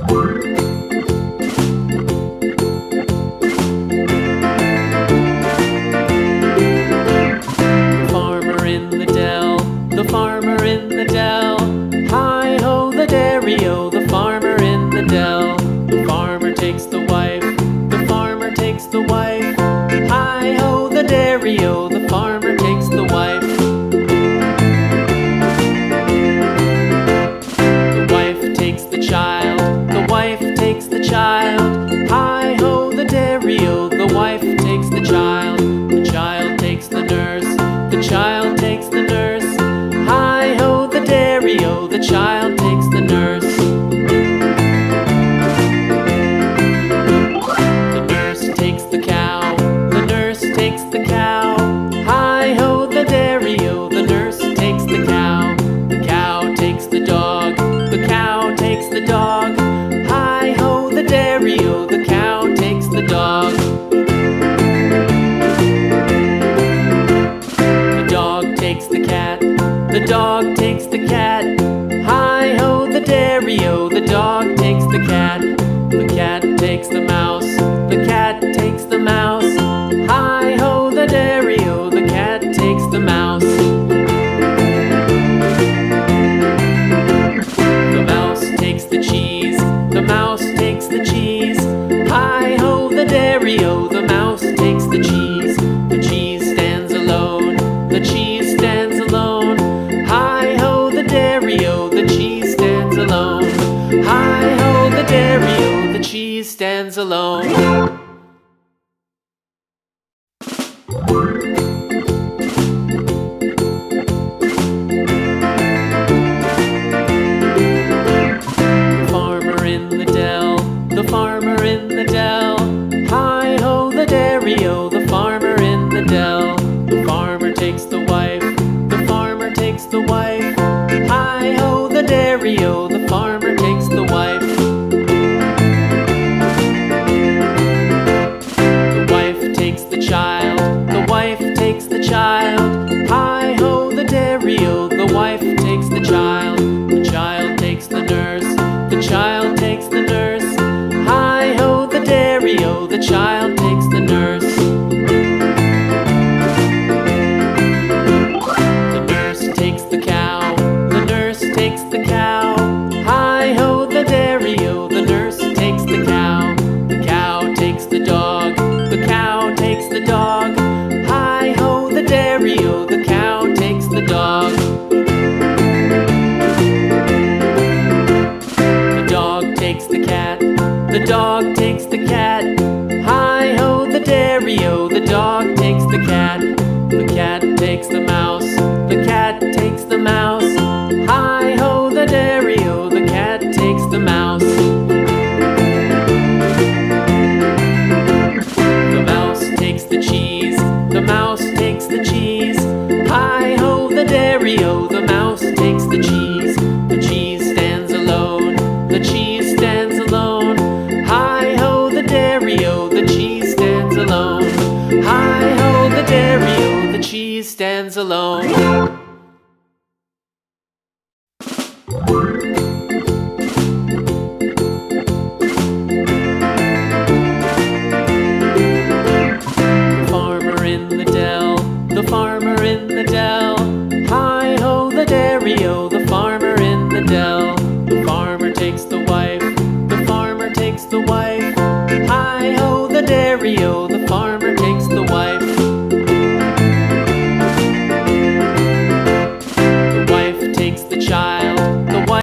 Farmer in the dell, the farmer in the dell. Hi-ho the dairy-o, the farmer in the dell. The farmer takes the wife, the farmer takes the wife. Hi-ho the dairy-o, the farmer takes the wife. The wife takes the child, the wife takes the child. Hi-ho the dairy-o, the wife takes the child. The child takes the nurse, the child takes the nurse. Hi-ho the dairy-o, the child takes the nurse. The nurse takes the cow, the nurse takes the cow. Hi-ho the dairy-o, the nurse takes the cow. The cow takes the dog, the cow takes the dog. Hi-ho the dairy-o, the cow takes the dog. The dog takes the cat, the dog takes the cat. Hi-ho the dairy-o, the dog takes the cat. The cat takes the mouse, the cat takes the mouse. Hi-ho the dairy-o, the cat takes the mouse. The mouse takes the cheese, the mouse takes the cheese. Hi-ho the dairy-o, the mouse takes the cheese. The cheese stands alone, the cheese stands alone. Hi-ho the dairy-o, the cheese stands alone. Hi-ho the dairy-o, the cheese stands alone. The farmer in the dell, the farmer in the dell. Hi-ho the dairy-o, the farmer in the dell. The farmer takes the wife, the farmer takes the wife. Hi-ho the dairy-o, the farmer takes the wife. The wife takes the child, the wife takes the child. Hi-ho the dairy-o, the wife takes the child. The child takes the nurse, the child takes the nurse. Hi-ho the dairy-o, the child takes the nurse. The nurse takes the cow, the nurse takes the cow. Hi-ho the dairy-o, the nurse takes the cow. The cow takes the dog, the cow takes the dog. Hi-ho the dairy-o, the cow takes the dog. The dog takes the cat, the dog takes the cat. Hi-ho the dairy-o, the dog takes the cat. The cat takes the mouse, the cat takes the mouse. Hi-ho the dairy-o, the cat takes the mouse. The mouse takes the cheese, the mouse takes the cheese. Hi-ho the dairy-o, the mouse takes the cheese. The cheese stands alone, the cheese stands alone. Hi-ho the dairy-o, the cheese stands alone. Hi-ho the dairy-o, the cheese stands alone. The farmer in the dell, the farmer in the dell. Hi-ho the dairy-o, the farmer in the dell. The farmer takes the wife, the farmer takes the wife. Hi-ho the dairy-o,